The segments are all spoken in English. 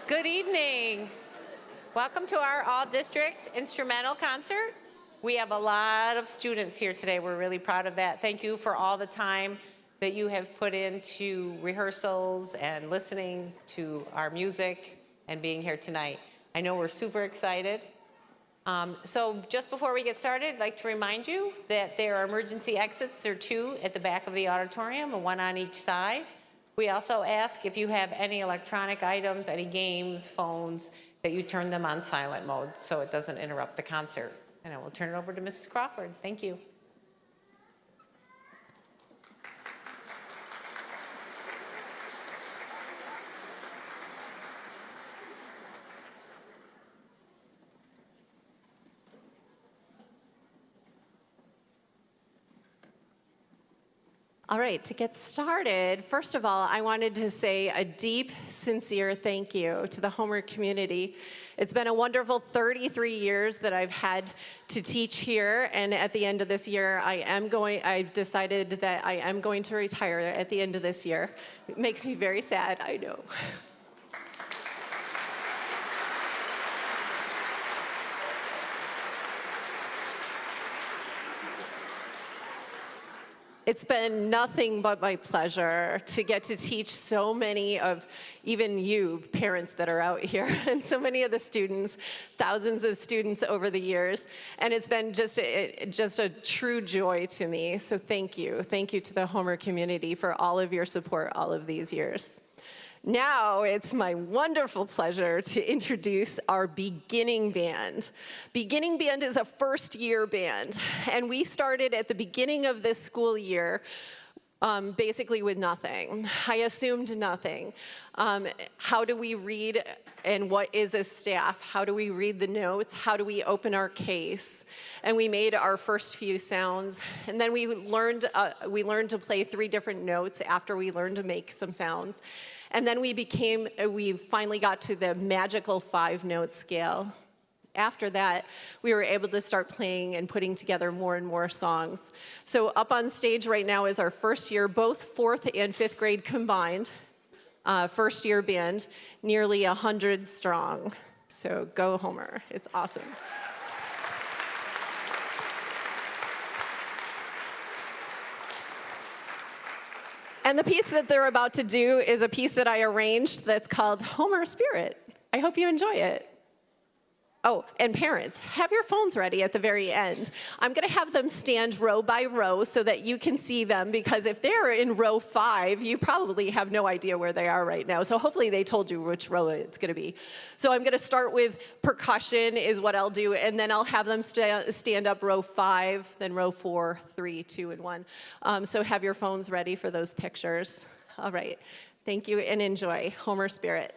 Good evening. Welcome to our all-district instrumental concert. We have a lot of students here today. We're really proud of that. Thank you for all the time that you have put into rehearsals and listening to our music and being here tonight. I know we're super excited. So just before we get started, I'd like to remind you that there are emergency exits. There are two at the back of the auditorium, and one on each side. We also ask if you have any electronic items, any games, phones, that you turn them on silent mode so it doesn't interrupt the concert. And I will turn it over to Mrs. Crawford. Thank you. All right, to get started, first of all, I wanted to say a deep, sincere thank you to the Homer community. It's been a wonderful 33 years that I've had to teach here, and at the end of this year, I've decided that I am going to retire at the end of this year. It makes me very sad, I know. It's been nothing but my pleasure to get to teach so many of even you parents that are out here and so many of the students, thousands of students over the years. And it's been just a true joy to me. So thank you. Thank you to the Homer community for all of your support all of these years. Now it's my wonderful pleasure to introduce our beginning band. Beginning band is a first-year band, and we started at the beginning of this school year basically with nothing. I assumed nothing. How do we read and what is a staff? How do we read the notes? How do we open our case? And we made our first few sounds, and then we learned to play 3 different notes after we learned to make some sounds. And then we finally got to the magical 5-note scale. After that, we were able to start playing and putting together more and more songs. So up on stage right now is our first year, both 4th and 5th grade combined, first year band, nearly 100 strong. So go Homer, it's awesome. And the piece that they're about to do is a piece that I arranged that's called Homer Spirit. I hope you enjoy it. Oh, and parents, have your phones ready at the very end. I'm gonna have them stand row by row so that you can see them, because if they're in row 5, you probably have no idea where they are right now. So hopefully they told you which row it's gonna be. So I'm gonna start with percussion is what I'll do, and then I'll have them stand up row 5, then row 4, 3, 2, and 1. So have your phones ready for those pictures. All right, thank you and enjoy Homer Spirit.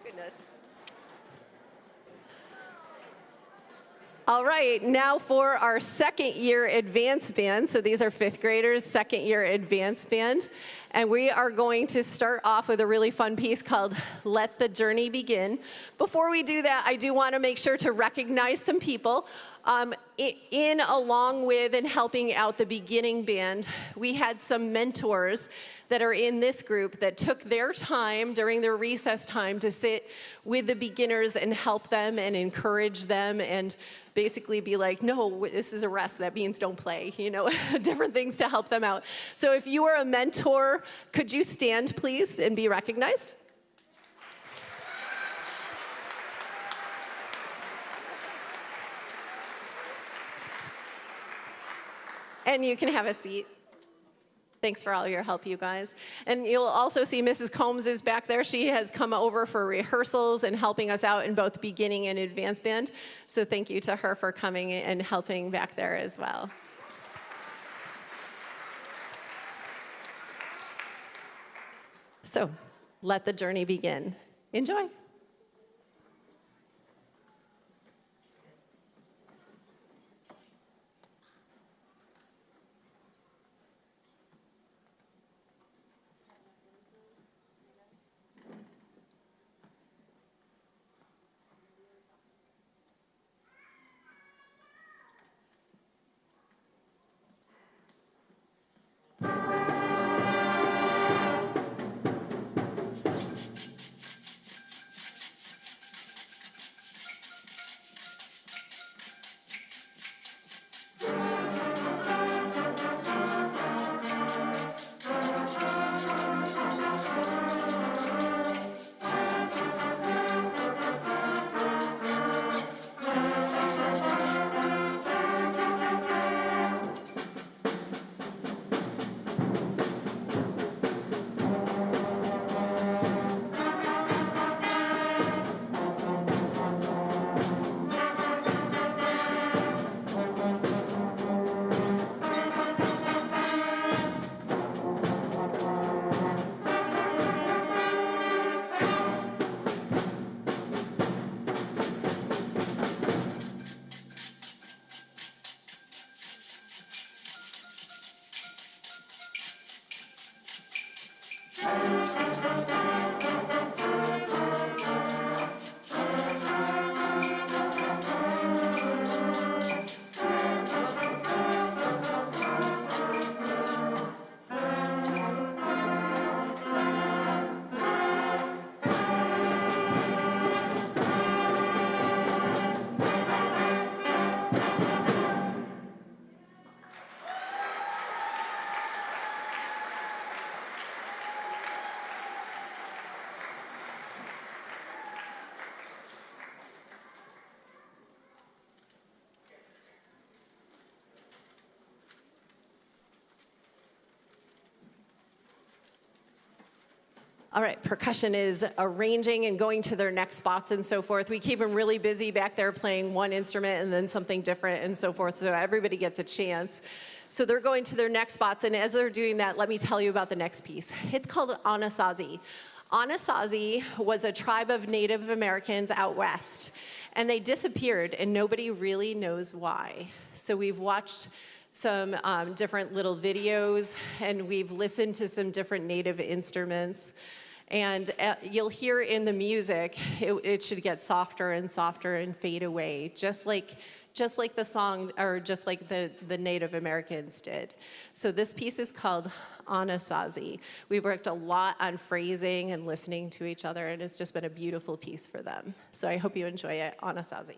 goodness. All right, now for our second year advanced band. So these are fifth graders, second year advanced band. And we are going to start off with a really fun piece called Let the Journey Begin. Before we do that, I do want to make sure to recognize some people. Along with and helping out the beginning band, we had some mentors that are in this group that took their time during their recess time to sit with the beginners and help them and encourage them and basically be like, no, this is a rest, that means don't play, you know, different things to help them out. So if you are a mentor, could you stand, please, and be recognized? And you can have a seat. Thanks for all your help, you guys. And you'll also see Mrs. Combs is back there. She has come over for rehearsals and helping us out in both beginning and advanced band. So thank you to her for coming and helping back there as well. So let the journey begin. Enjoy. All right, percussion is arranging and going to their next spots and so forth. We keep them really busy back there playing one instrument and then something different and so forth, so everybody gets a chance. So they're going to their next spots, and as they're doing that, let me tell you about the next piece. It's called Anastasia. Anasazi was a tribe of Native Americans out west, and they disappeared, and nobody really knows why. So we've watched some different little videos, and we've listened to some different Native instruments. And you'll hear in the music, it should get softer and softer and fade away, just like the song, or just like the Native Americans did. So this piece is called Anasazi. We've worked a lot on phrasing and listening to each other, and it's just been a beautiful piece for them. So I hope you enjoy it, Anasazi.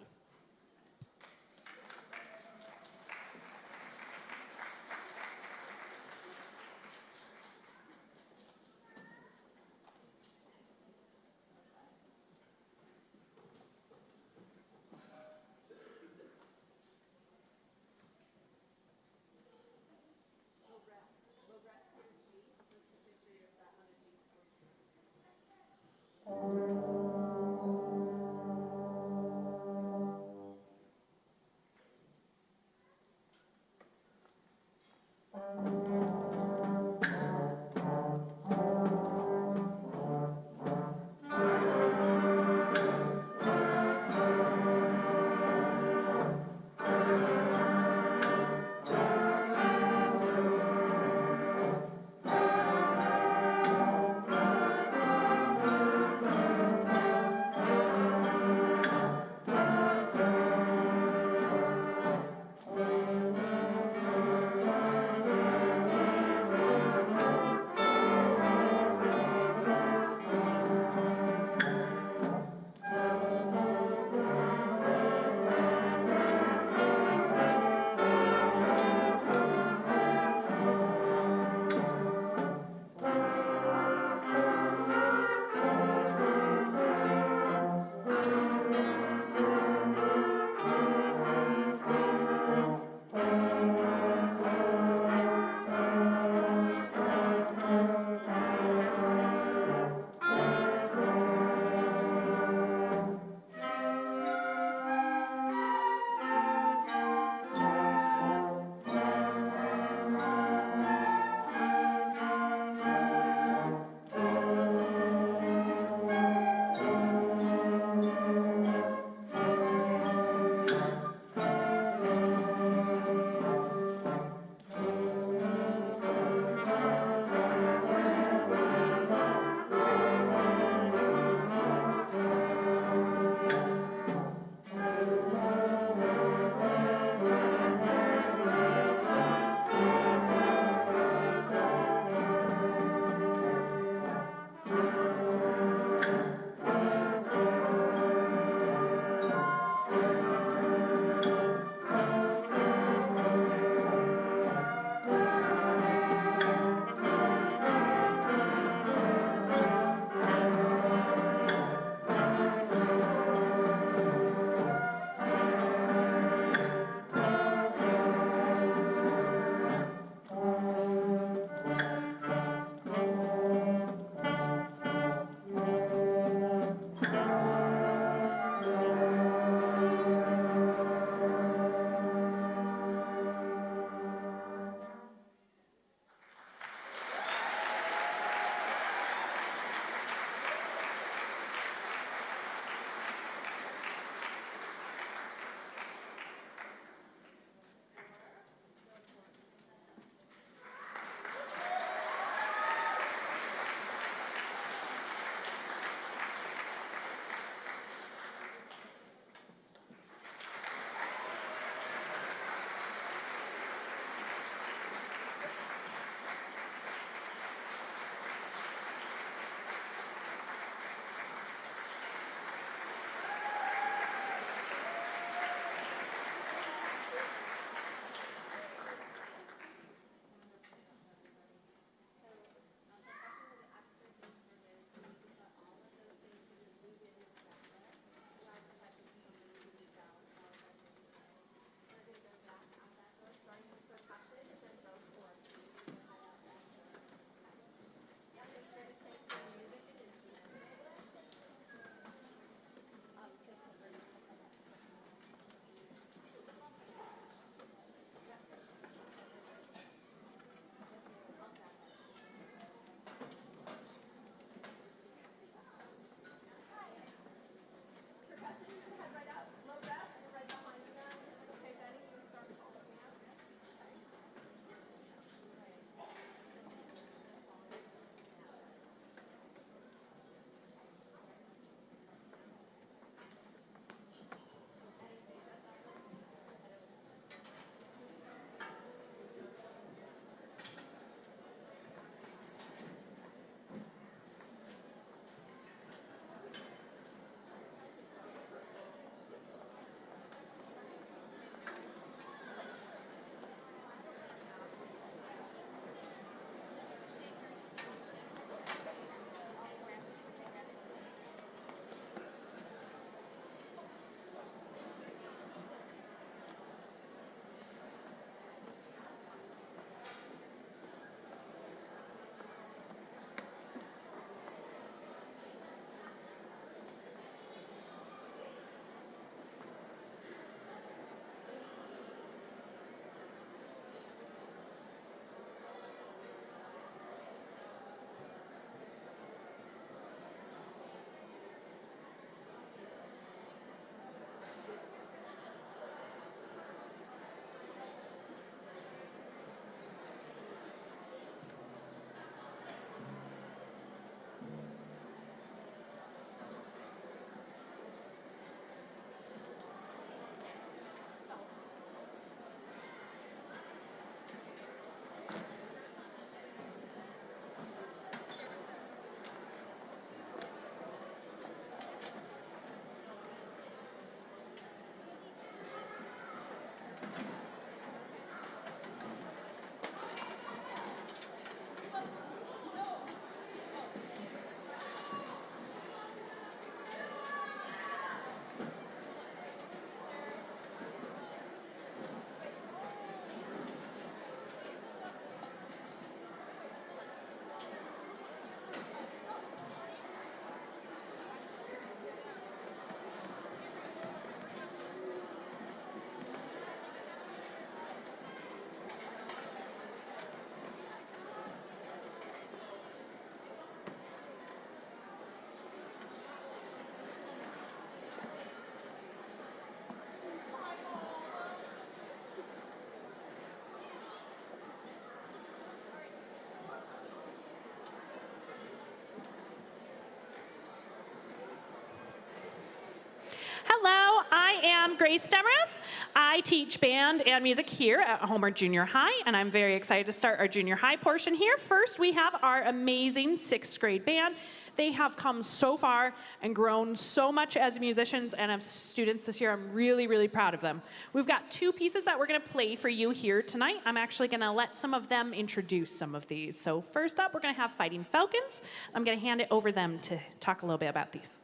Grace Demrath. I teach band and music here at Homer Junior High, and I'm very excited to start our junior high portion here. First, we have our amazing 6th grade band. They have come so far and grown so much as musicians and as students this year. I'm really, really proud of them. We've got 2 pieces that we're going to play for you here tonight. I'm actually going to let some of them introduce some of these. So first up, we're going to have Fighting Falcons. I'm going to hand it over them to talk a little bit about these.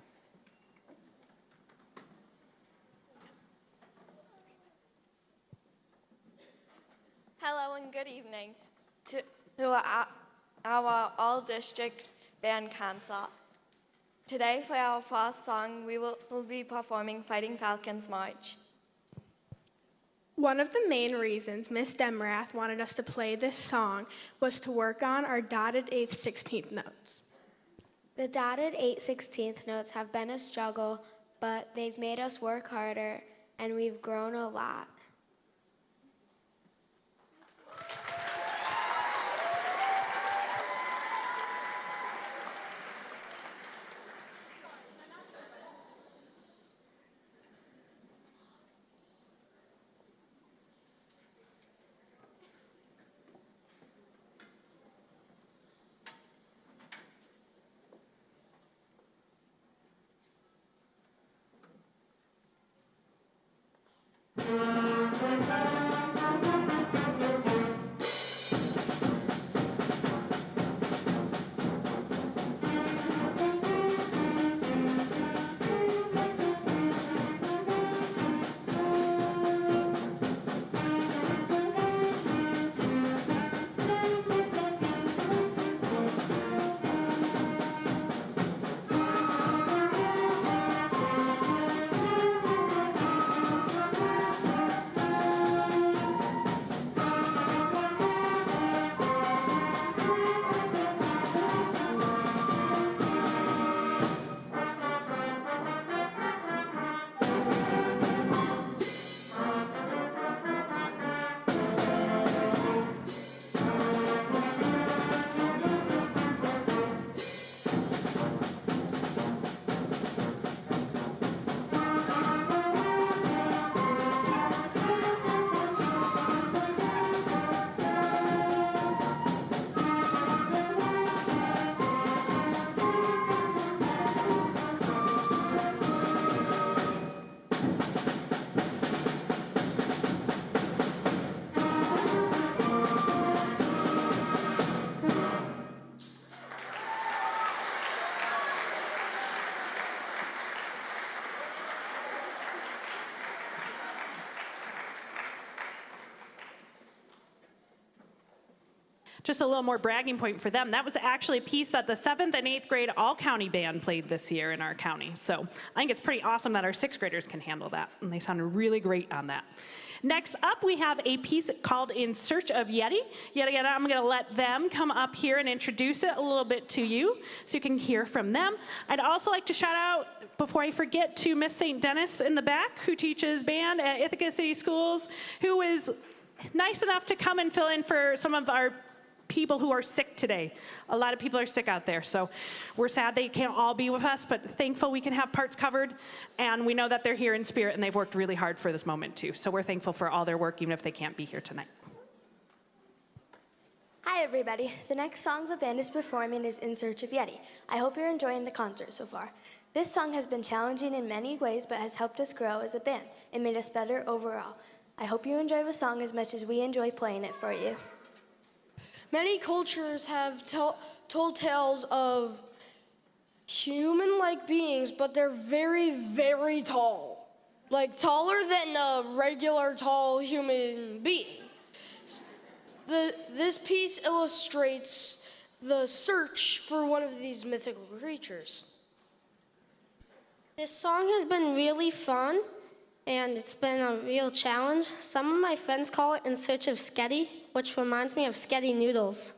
Hello and good evening to our all-district band concert. Today for our first song, we'll be performing Fighting Falcons March. One of the main reasons Miss Demrath wanted us to play this song was to work on our dotted 8th 16th notes. The dotted 8/16 notes have been a struggle, but they've made us work harder, and we've grown a lot. Just a little more bragging point for them. That was actually a piece that the 7th and 8th grade all-county band played this year in our county. So I think it's pretty awesome that our 6th graders can handle that, and they sounded really great on that. Next up, we have a piece called In Search of Yeti. Yet again, I'm going to let them come up here and introduce it a little bit to you so you can hear from them. I'd also like to shout out, before I forget, to Miss St. Dennis in the back, who teaches band at Ithaca City Schools, who is nice enough to come and fill in for some of our people who are sick today. A lot of people are sick out there, so we're sad they can't all be with us, but thankful we can have parts covered, and we know that they're here in spirit, and they've worked really hard for this moment too, so we're thankful for all their work, even if they can't be here tonight. Hi everybody, the next song the band is performing is In Search of Yeti. I hope you're enjoying the concert so far. This song has been challenging in many ways, but has helped us grow as a band and made us better overall. I hope you enjoy the song as much as we enjoy playing it for you. Many cultures have told tales of human-like beings, but they're very, very tall. Like taller than a regular tall human being. This piece illustrates the search for one of these mythical creatures. This song has been really fun, and it's been a real challenge. Some of my friends call it In Search of Sketty, which reminds me of Sketty noodles.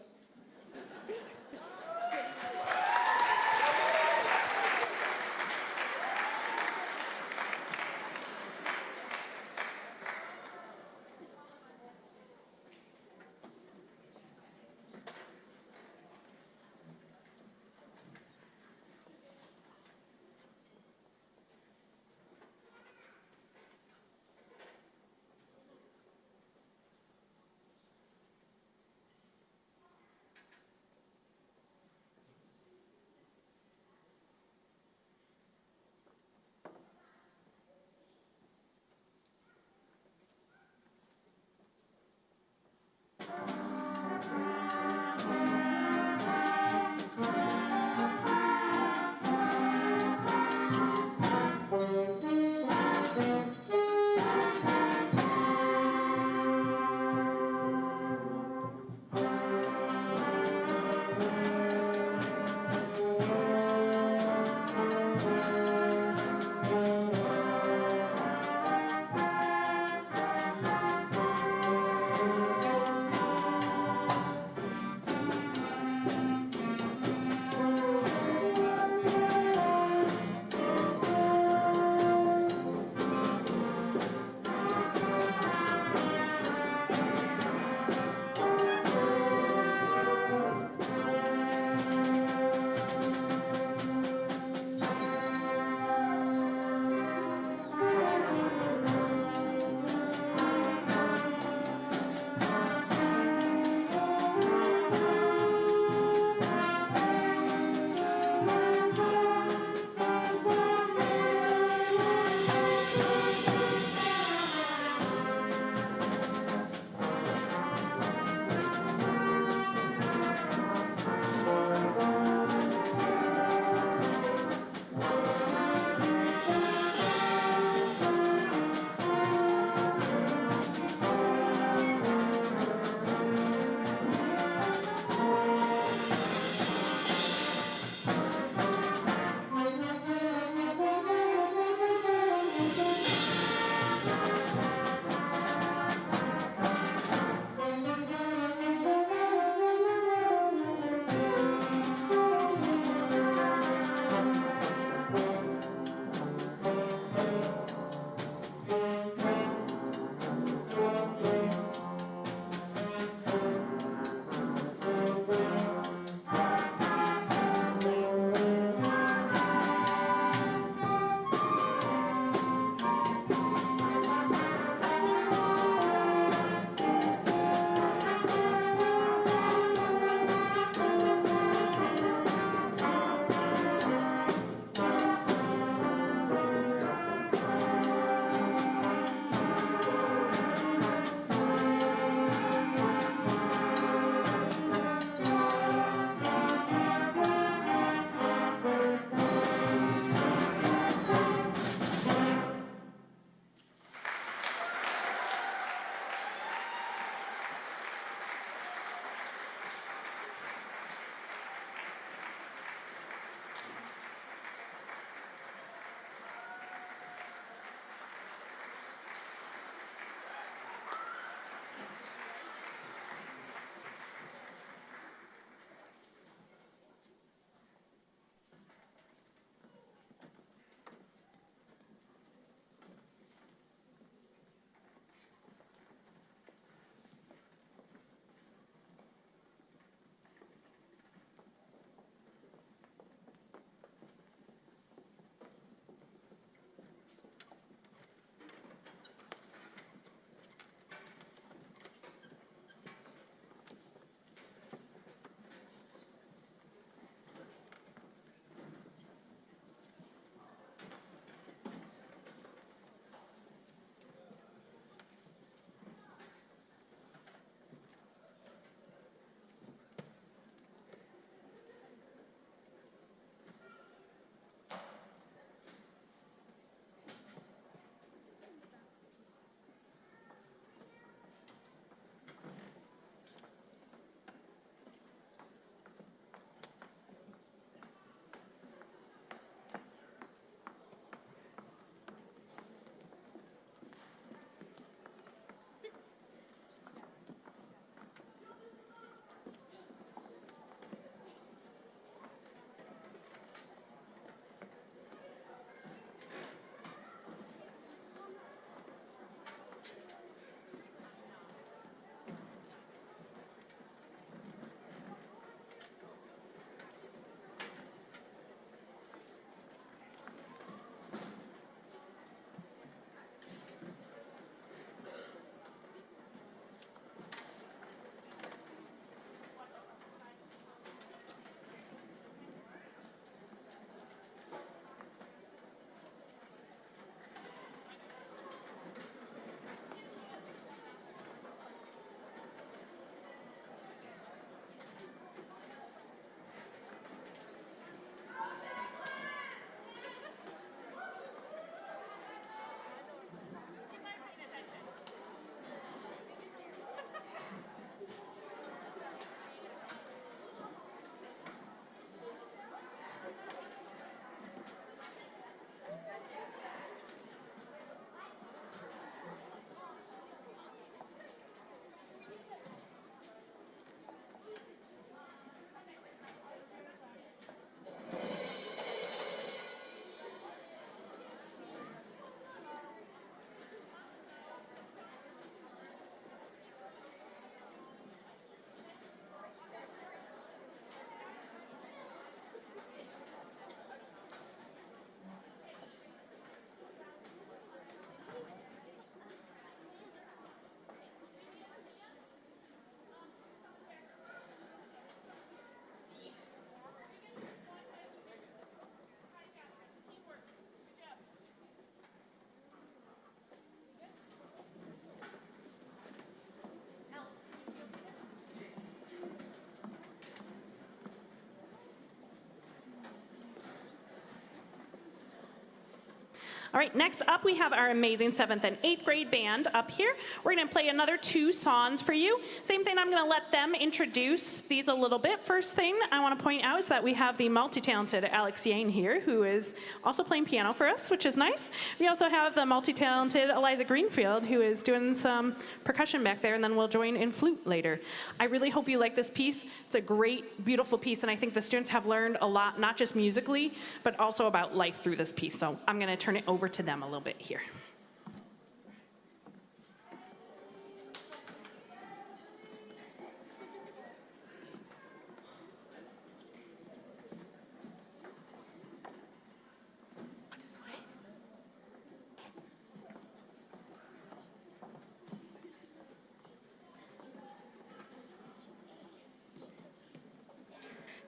All right, next up we have our amazing 7th and 8th grade band up here. We're gonna play another 2 songs for you. Same thing, I'm gonna let them introduce these a little bit. First thing I wanna point out is that we have the multi-talented Alex Yane here, who is also playing piano for us, which is nice. We also have the multi-talented Eliza Greenfield, who is doing some percussion back there, and then we'll join in flute later. I really hope you like this piece. It's a great, beautiful piece, and I think the students have learned a lot, not just musically, but also about life through this piece. So I'm gonna turn it over to them a little bit here.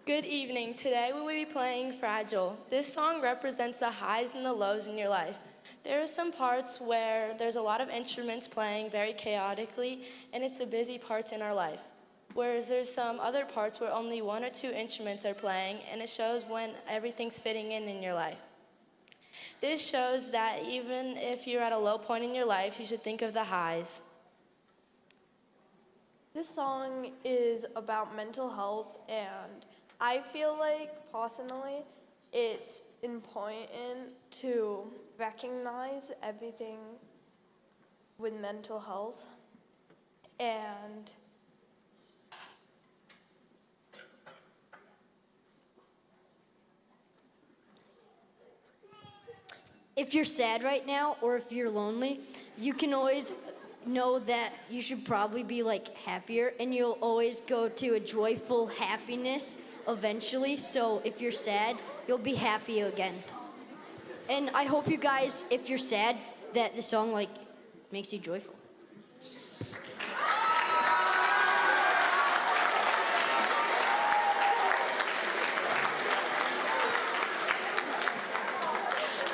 Good evening. Today we will be playing Fragile. This song represents the highs and the lows in your life. There are some parts where there's a lot of instruments playing very chaotically, and it's the busy parts in our life. Whereas there's some other parts where only 1 or 2 instruments are playing, and it shows when everything's fitting in your life. This shows that even if you're at a low point in your life, you should think of the highs. This song is about mental health, and I feel like, personally, it's important to recognize everything with mental health. And if you're sad right now, or if you're lonely, you can always know that you should probably be like happier, and you'll always go to a joyful happiness eventually. So if you're sad, you'll be happy again. And I hope you guys, if you're sad, that the song like makes you joyful.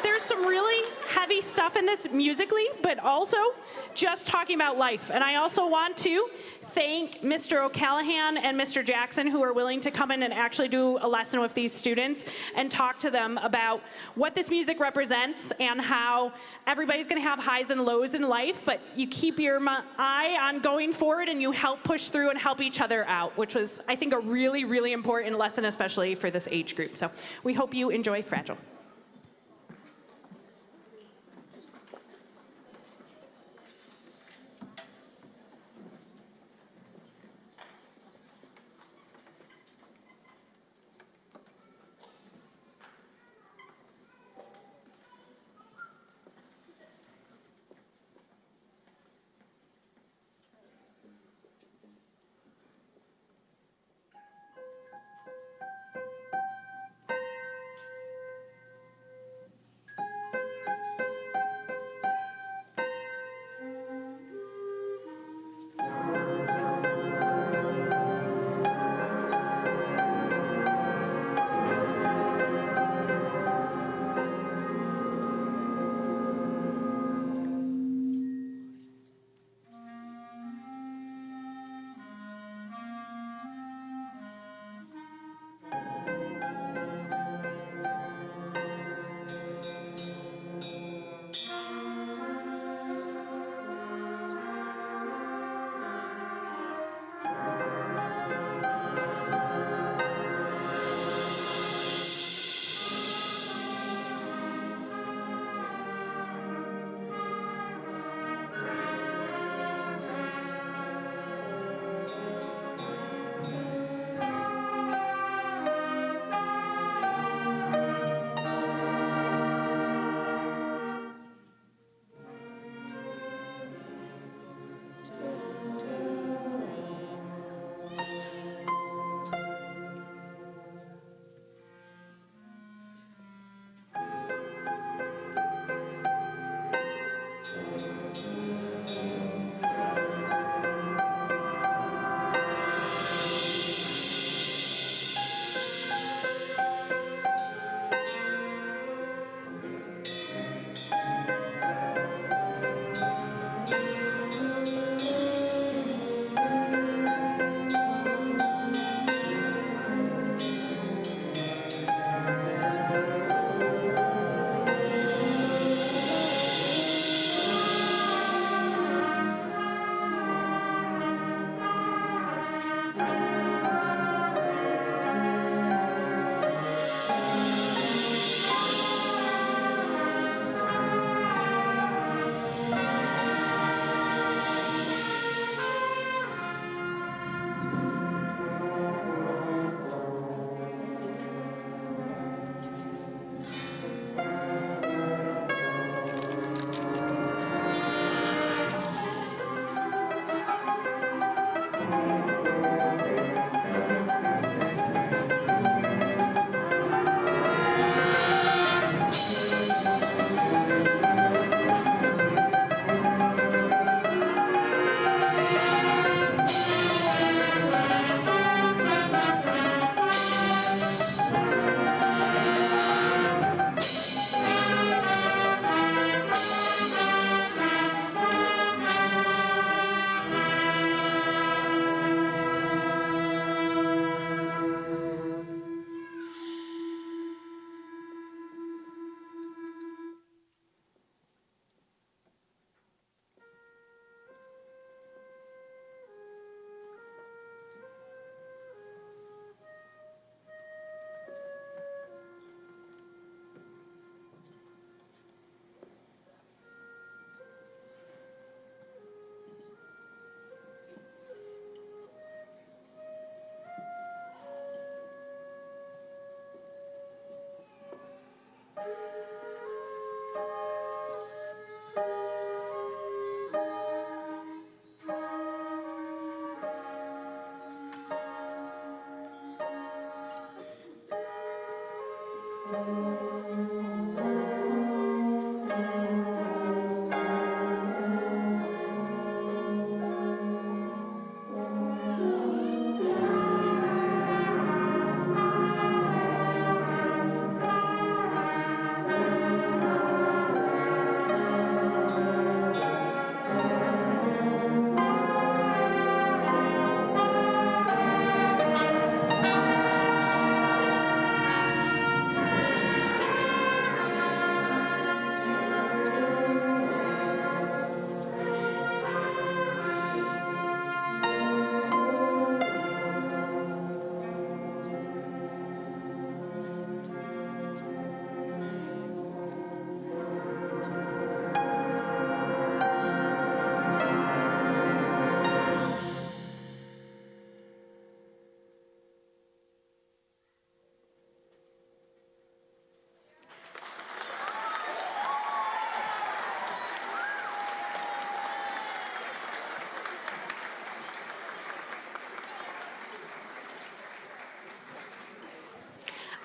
There's some really heavy stuff in this musically, but also just talking about life. And I also want to thank Mr. O'Callahan and Mr. Jackson, who are willing to come in and actually do a lesson with these students and talk to them about what this music represents and how everybody's gonna have highs and lows in life, but you keep your eye on going forward and you help push through and help each other out, which was, I think, a really, really important lesson, especially for this age group. So we hope you enjoy Fragile.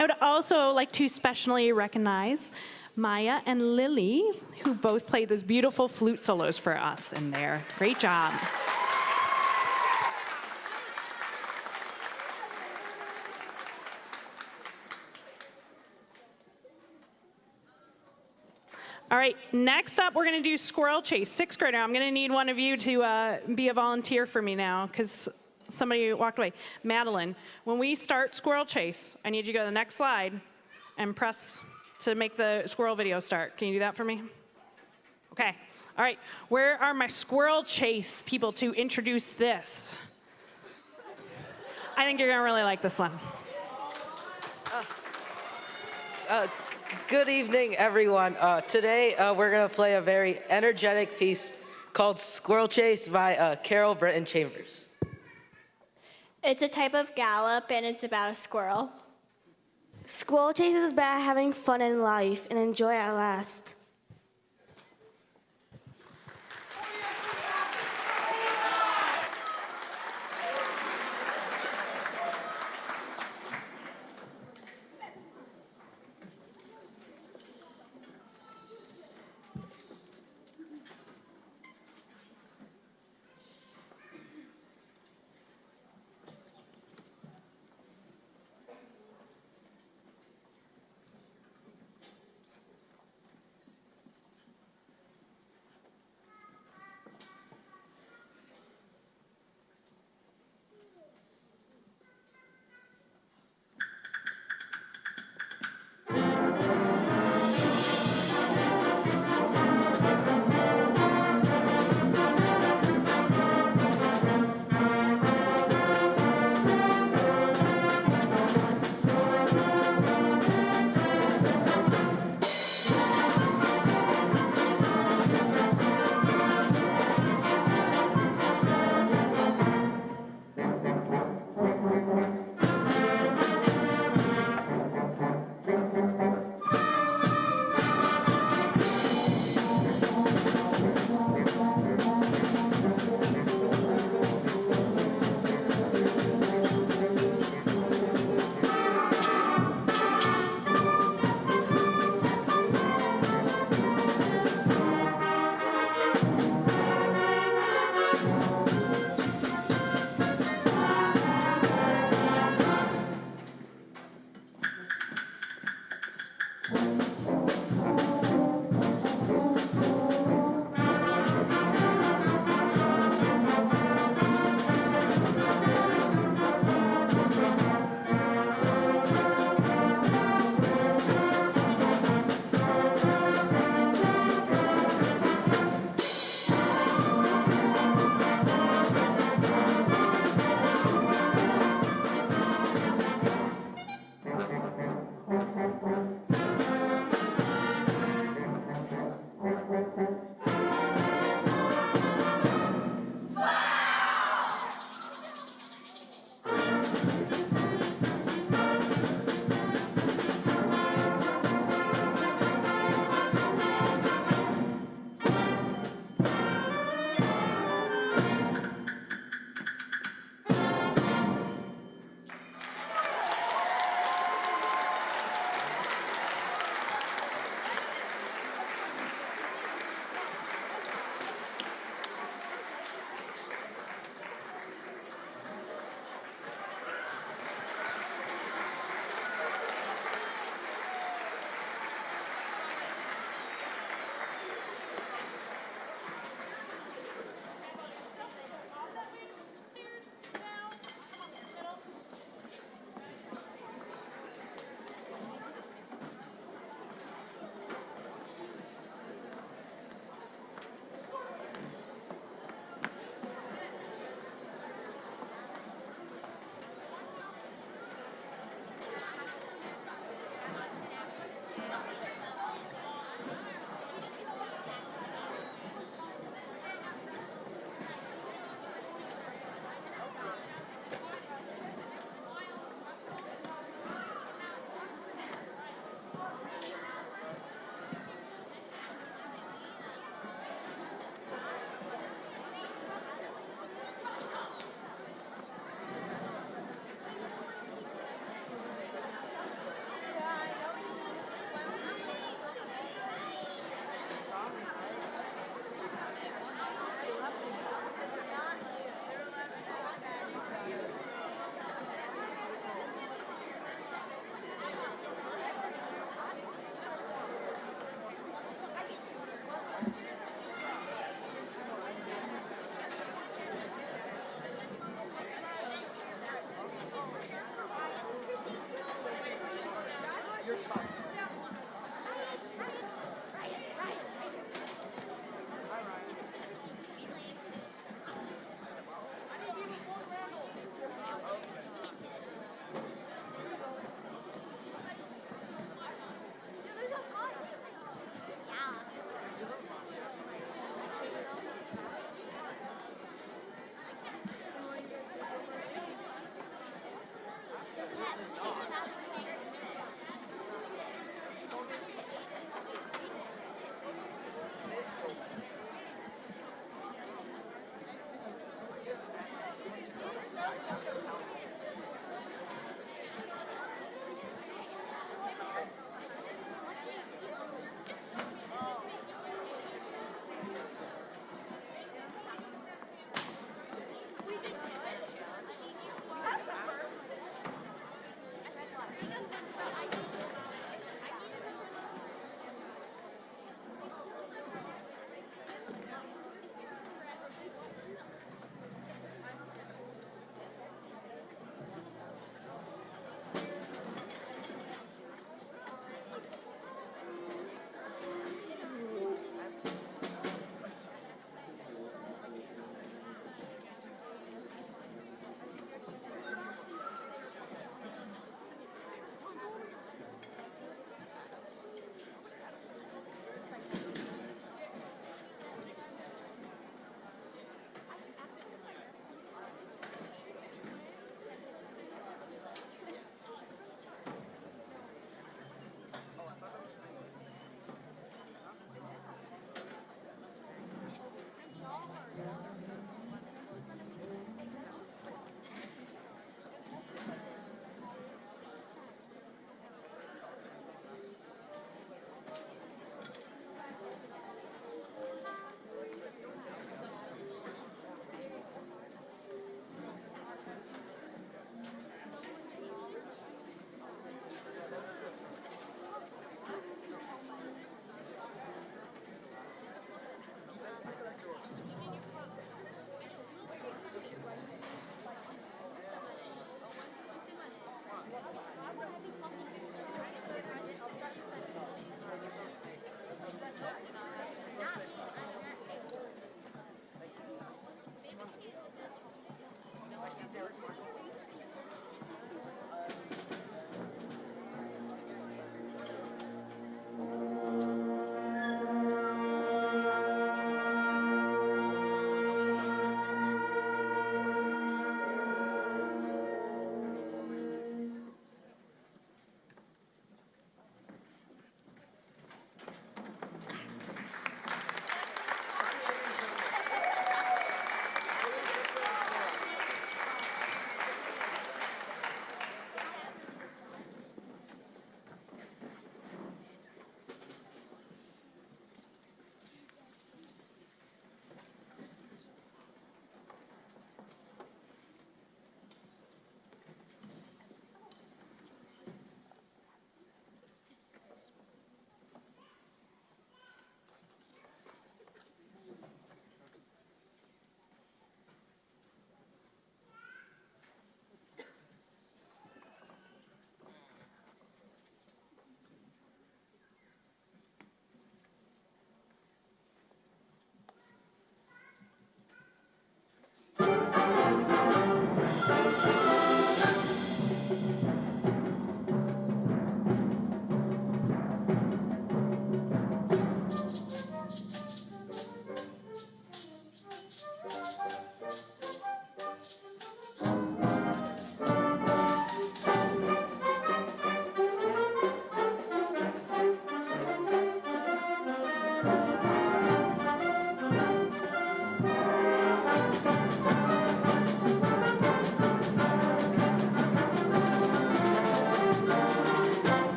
I would also like to specially recognize Maya and Lily, who both played those beautiful flute solos for us in there. Great job. All right, next up, we're gonna do Squirrel Chase, sixth grader. I'm gonna need one of you to be a volunteer for me now, because somebody walked away. Madeline, when we start Squirrel Chase, I need you to go to the next slide and press to make the squirrel video start. Can you do that for me? Okay, all right. Where are my Squirrel Chase people to introduce this? I think you're gonna really like this one. Good evening, everyone. Today, we're going to play a very energetic piece called Squirrel Chase by Carol Britton Chambers. It's a type of gallop, and it's about a squirrel. Squirrel Chase is about having fun in life and enjoy at last.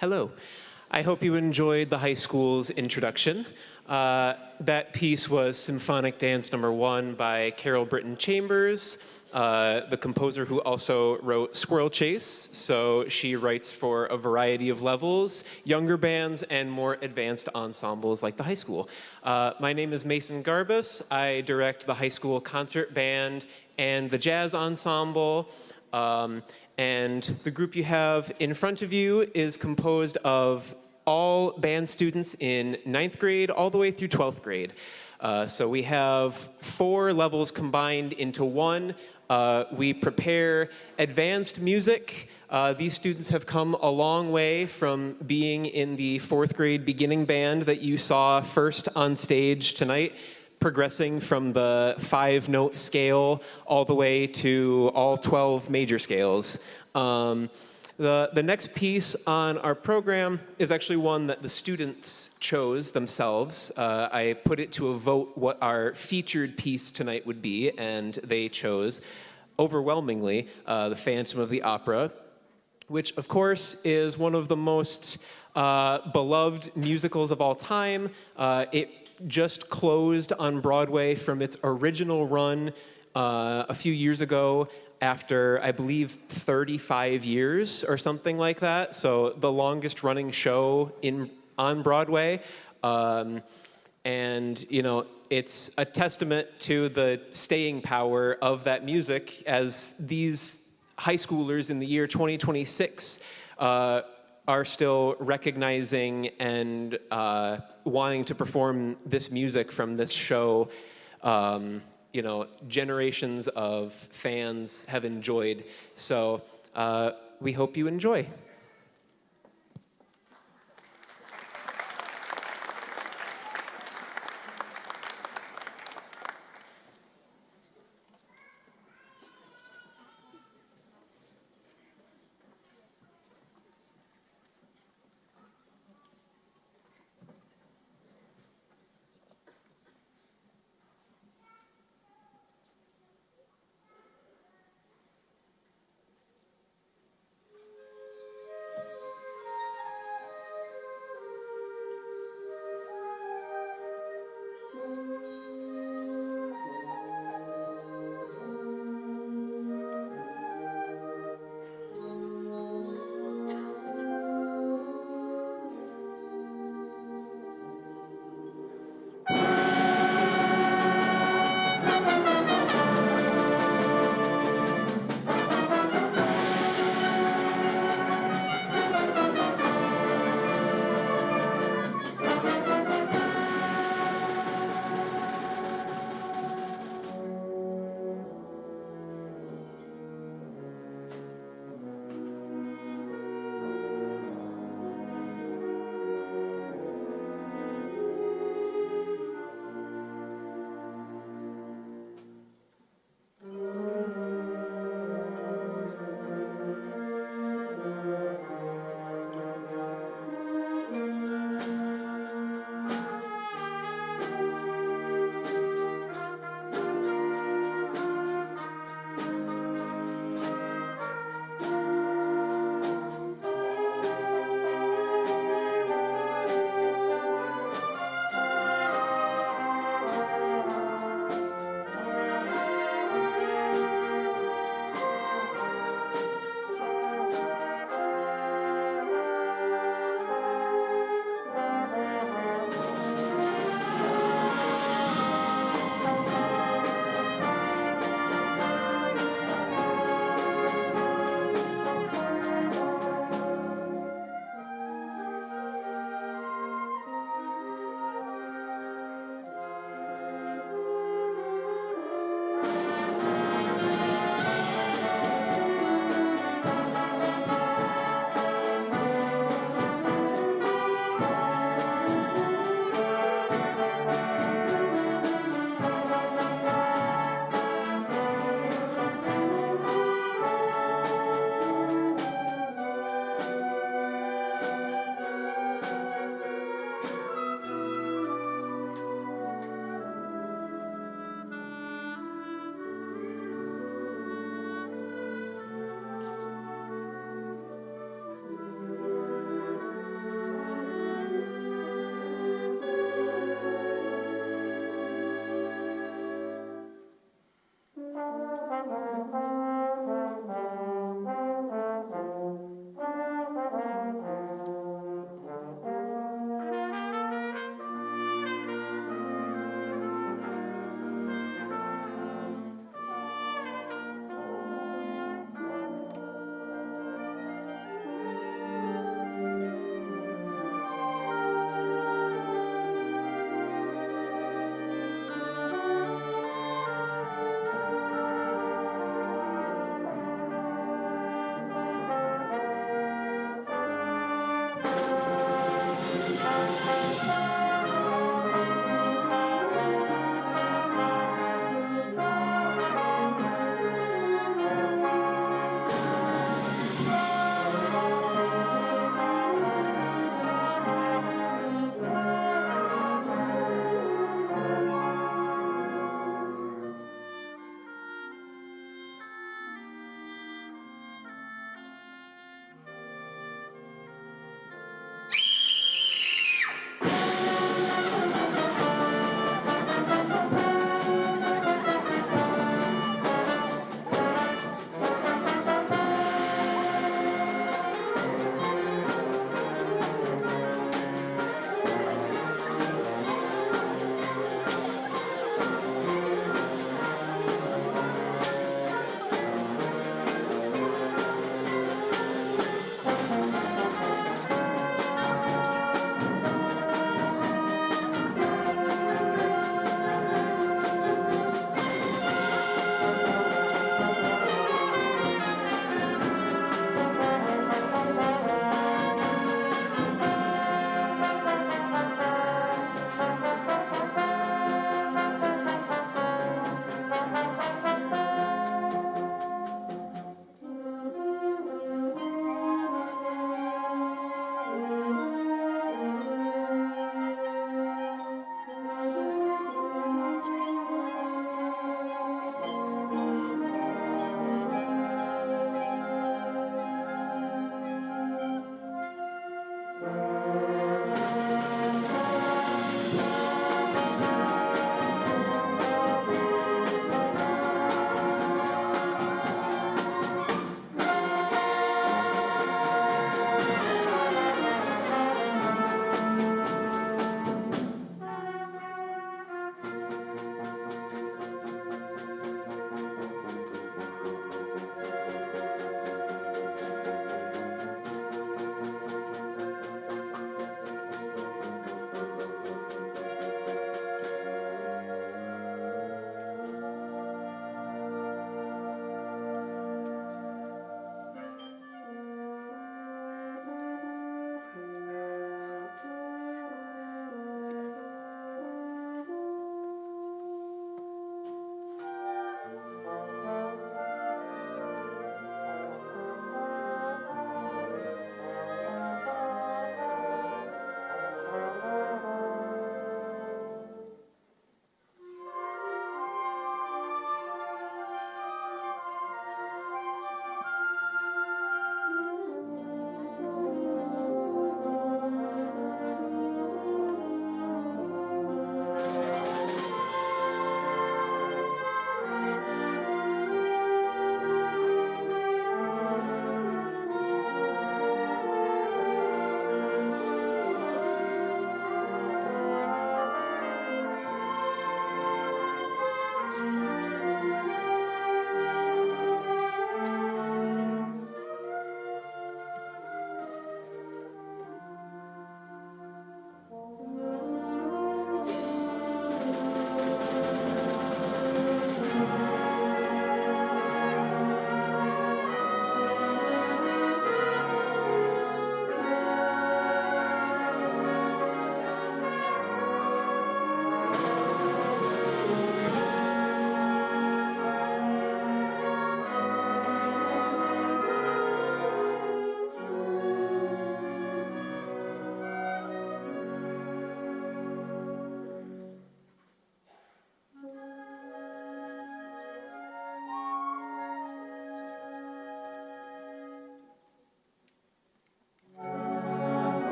Hello. I hope you enjoyed the high school's introduction. That piece was Symphonic Dance Number 1 by Carol Britton Chambers, the composer who also wrote Squirrel Chase. So she writes for a variety of levels, younger bands and more advanced ensembles like the high school. My name is Mason Garbus. I direct the high school concert band and the jazz ensemble. And the group you have in front of you is composed of all band students in 9th grade all the way through 12th grade. So we have 4 levels combined into one. We prepare advanced music. These students have come a long way from being in the 4th grade beginning band that you saw first on stage tonight, progressing from the 5-note scale all the way to all 12 major scales. The next piece on our program is actually one that the students chose themselves. I put it to a vote what our featured piece tonight would be, and they chose, overwhelmingly, The Phantom of the Opera, which, of course, is one of the most beloved musicals of all time. It just closed on Broadway from its original run a few years ago after, I believe, 35 years or something like that. So the longest running show on Broadway. And, you know, it's a testament to the staying power of that music as these high schoolers in the year 2026 are still recognizing and wanting to perform this music from this show. You know, generations of fans have enjoyed. So we hope you enjoy.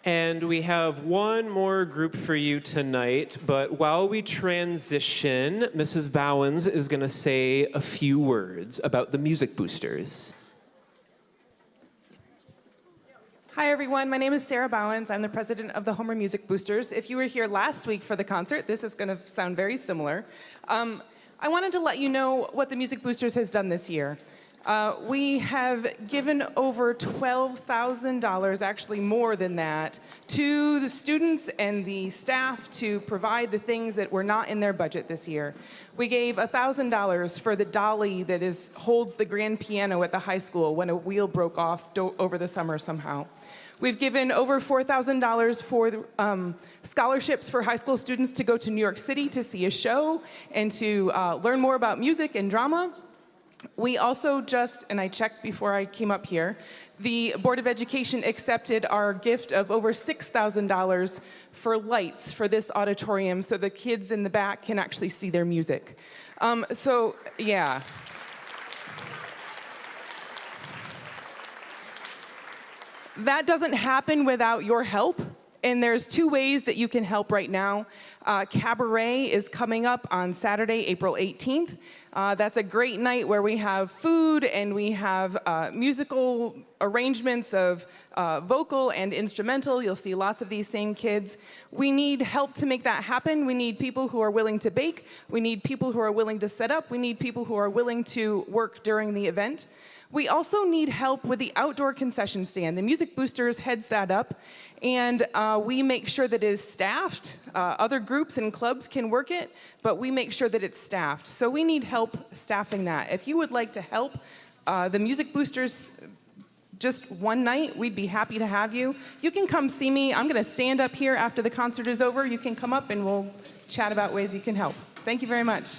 And we have one more group for you tonight, but while we transition, Mrs. Bowens is going to say a few words about the Music Boosters. Hi, everyone. My name is Sarah Bowens. I'm the president of the Homer Music Boosters. If you were here last week for the concert, this is going to sound very similar. I wanted to let you know what the Music Boosters has done this year. We have given over $12,000, actually more than that, to the students and the staff to provide the things that were not in their budget this year. We gave $1,000 for the dolly that holds the grand piano at the high school when a wheel broke off over the summer somehow. We've given over $4,000 for scholarships for high school students to go to New York City to see a show and to learn more about music and drama. We also just, and I checked before I came up here, the Board of Education accepted our gift of over $6,000 for lights for this auditorium so the kids in the back can actually see their music. Yeah. That doesn't happen without your help. And there's two ways that you can help right now. Cabaret is coming up on Saturday, April 18th. That's a great night where we have food and we have musical arrangements of vocal and instrumental. You'll see lots of these same kids. We need help to make that happen. We need people who are willing to bake. We need people who are willing to set up. We need people who are willing to work during the event. We also need help with the outdoor concession stand. The Music Boosters heads that up, and we make sure that it is staffed. Other groups and clubs can work it, but we make sure that it's staffed. So we need help staffing that. If you would like to help the Music Boosters just one night, we'd be happy to have you. You can come see me. I'm going to stand up here after the concert is over. You can come up and we'll chat about ways you can help. Thank you very much.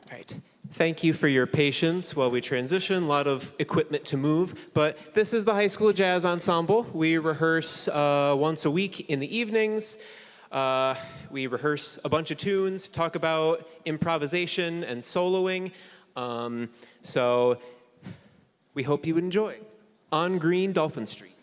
All right. Thank you for your patience while we transition. A lot of equipment to move, but this is the High School Jazz Ensemble. We rehearse once a week in the evenings. We rehearse a bunch of tunes, talk about improvisation and soloing. So we hope you enjoy. On Green Dolphin Street.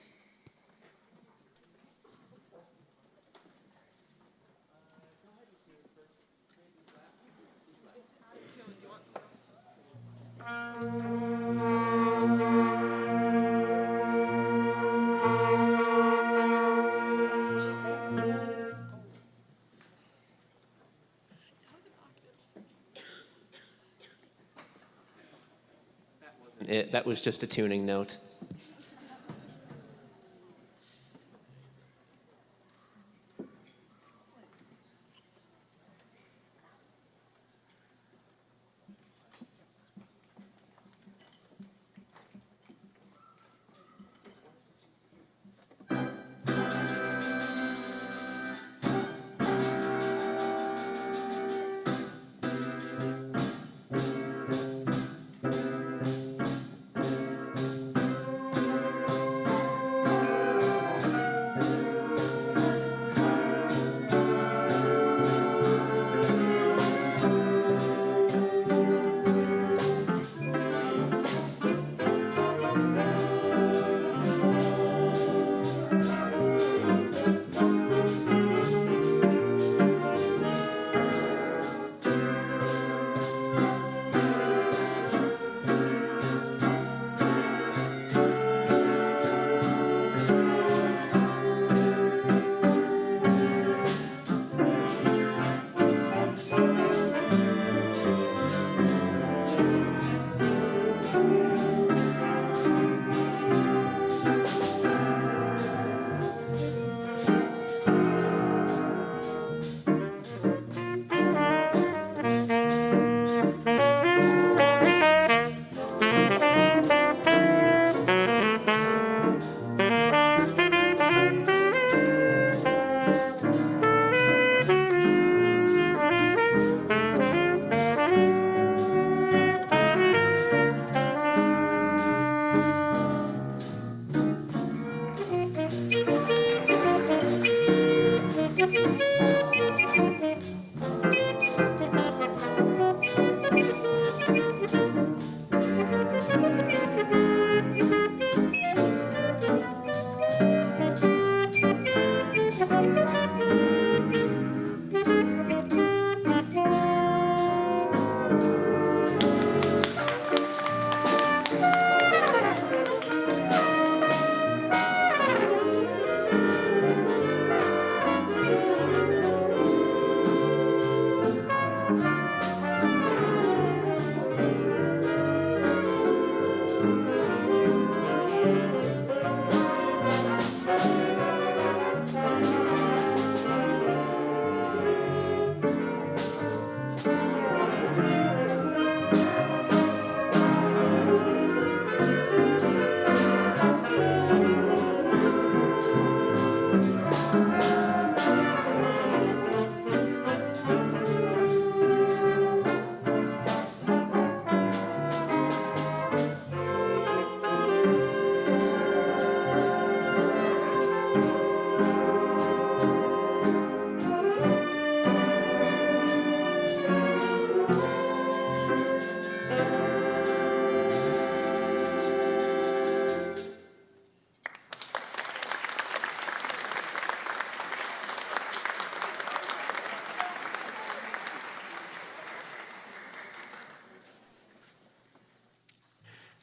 That was just a tuning note.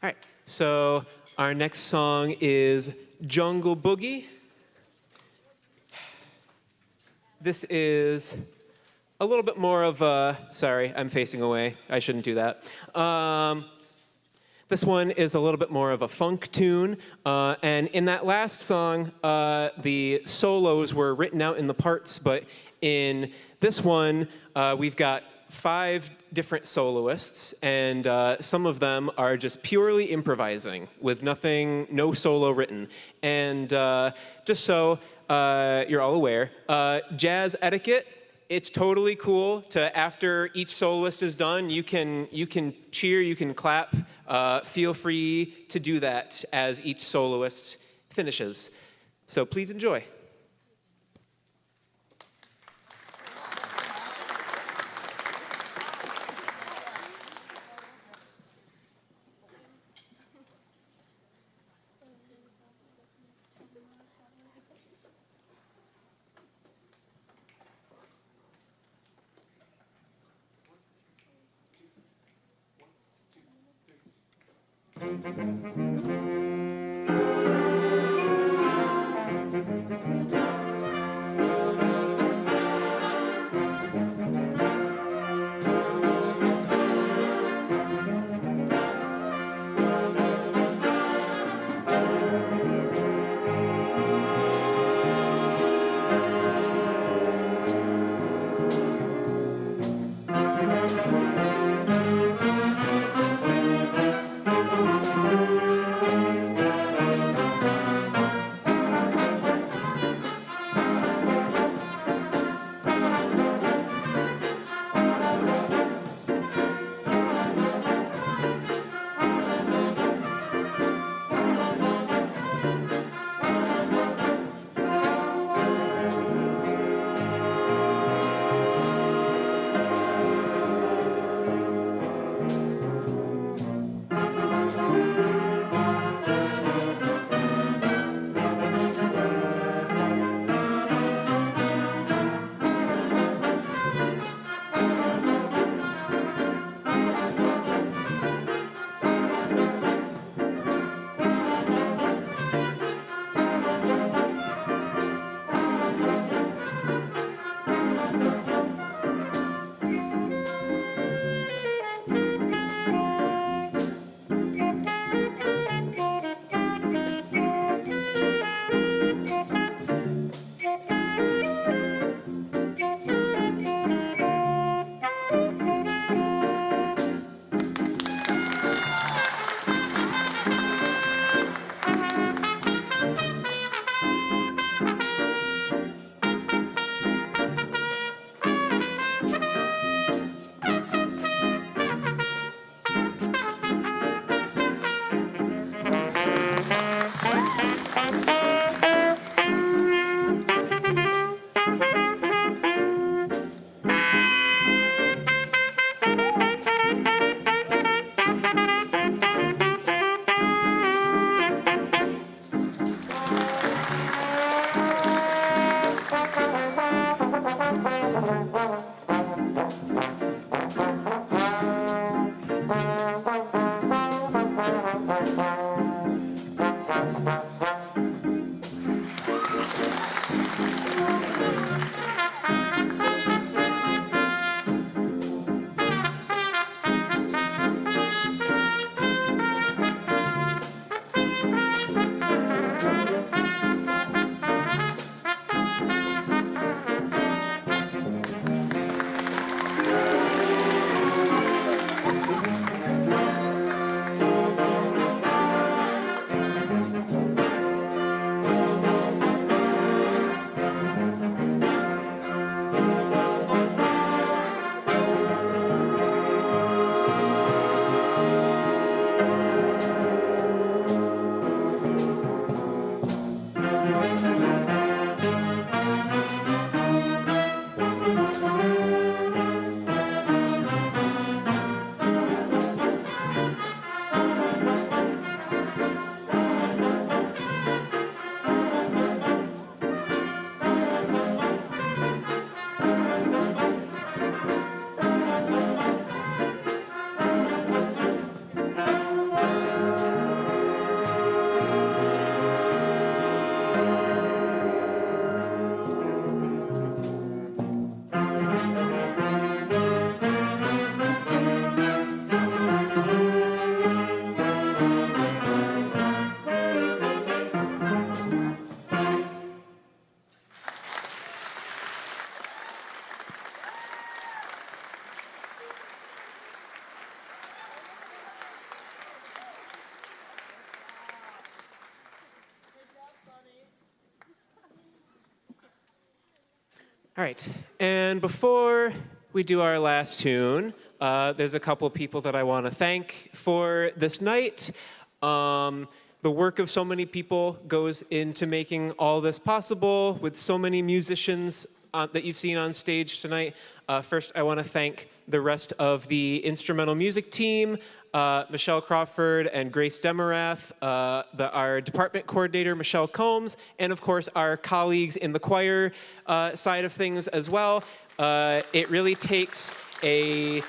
All right, so our next song is Jungle Boogie. This is a little bit more of a, sorry, I'm facing away. I shouldn't do that. This one is a little bit more of a funk tune. And in that last song, the solos were written out in the parts, but in this one, we've got 5 different soloists, and some of them are just purely improvising with nothing, no solo written. And just so you're all aware, jazz etiquette, it's totally cool to, after each soloist is done, you can cheer, you can clap. Feel free to do that as each soloist finishes. So please enjoy. All right, and before we do our last tune, there's a couple people that I want to thank for this night. The work of so many people goes into making all this possible with so many musicians that you've seen on stage tonight. First, I want to thank the rest of the instrumental music team, Michelle Crawford and Grace Demarath, our department coordinator, Michelle Combs, and of course, our colleagues in the choir side of things as well. It really takes a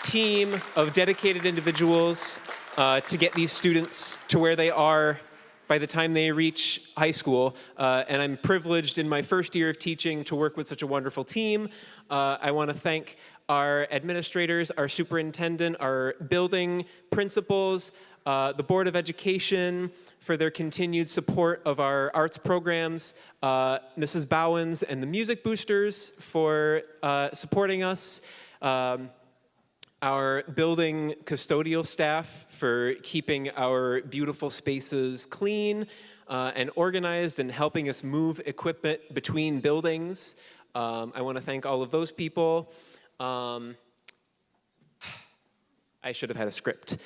team of dedicated individuals to get these students to where they are by the time they reach high school. And I'm privileged in my first year of teaching to work with such a wonderful team. I want to thank our administrators, our superintendent, our building principals, the Board of Education for their continued support of our arts programs, Mrs. Bowens and the Music Boosters for supporting us, our building custodial staff for keeping our beautiful spaces clean and organized and helping us move equipment between buildings. I want to thank all of those people. I should have had a script.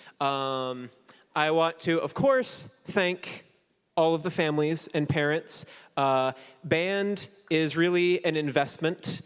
I want to, of course, thank all of the families and parents. Band is really an investment.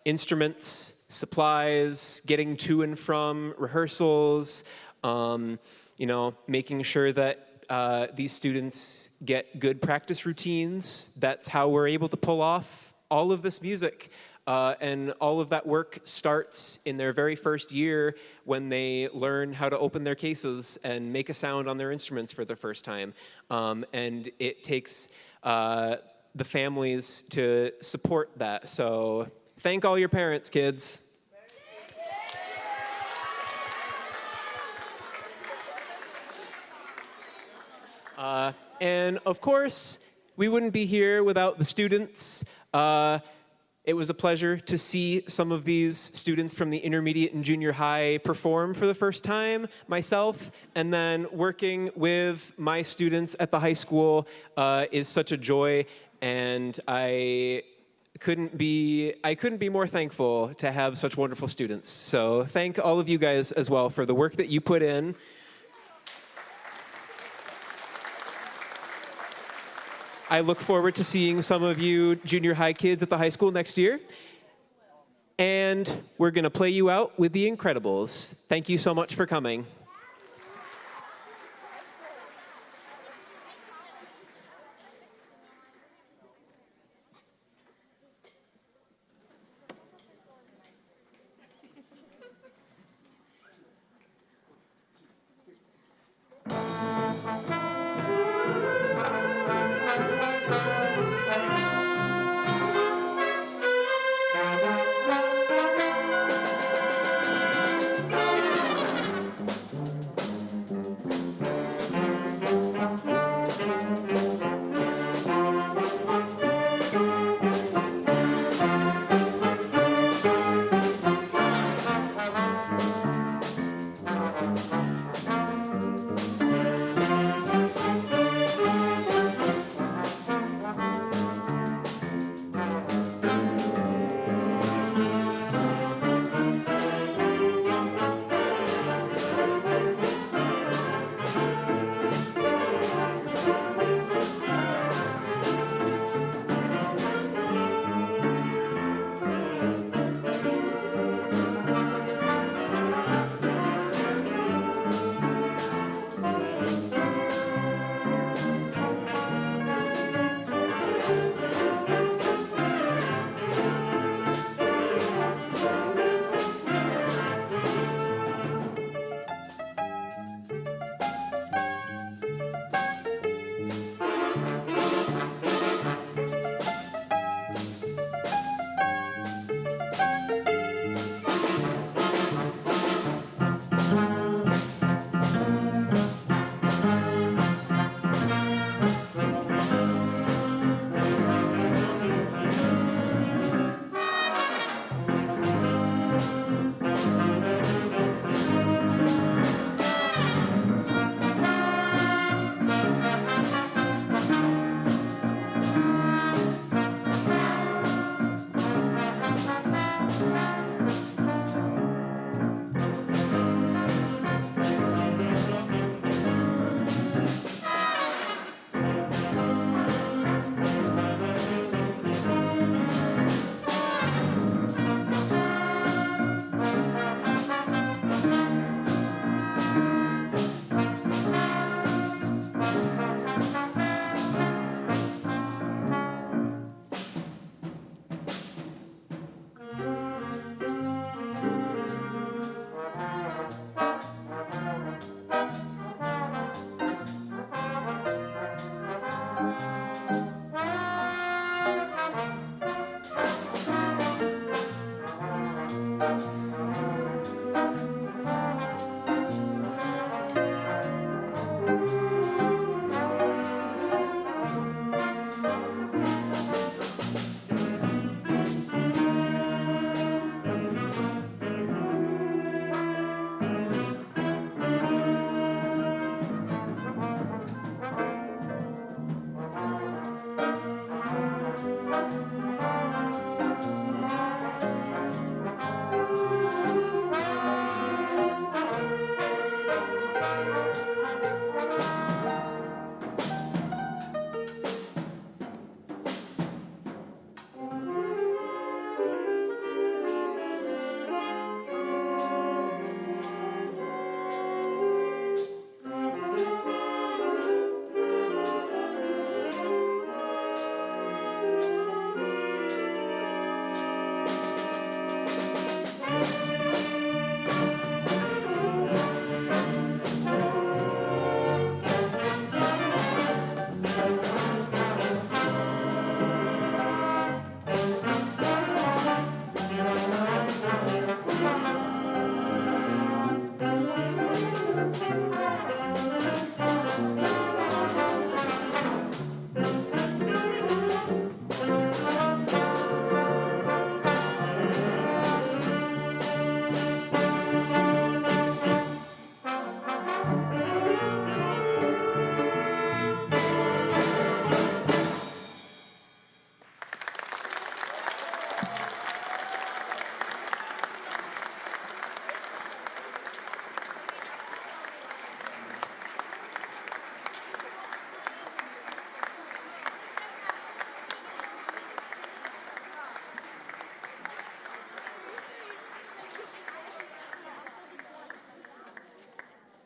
Instruments, supplies, getting to and from rehearsals, making sure that these students get good practice routines. That's how we're able to pull off all of this music. And all of that work starts in their very first year when they learn how to open their cases and make a sound on their instruments for the first time. And it takes the families to support that. So thank all your parents, kids. And of course, we wouldn't be here without the students. It was a pleasure to see some of these students from the intermediate and junior high perform for the first time myself, and then working with my students at the high school is such a joy, and I couldn't be more thankful to have such wonderful students. So thank all of you guys as well for the work that you put in. I look forward to seeing some of you junior high kids at the high school next year. And we're going to play you out with The Incredibles. Thank you so much for coming.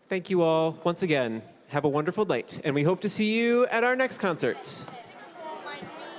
Thank you all once again. Have a wonderful night, and we hope to see you at our next concerts.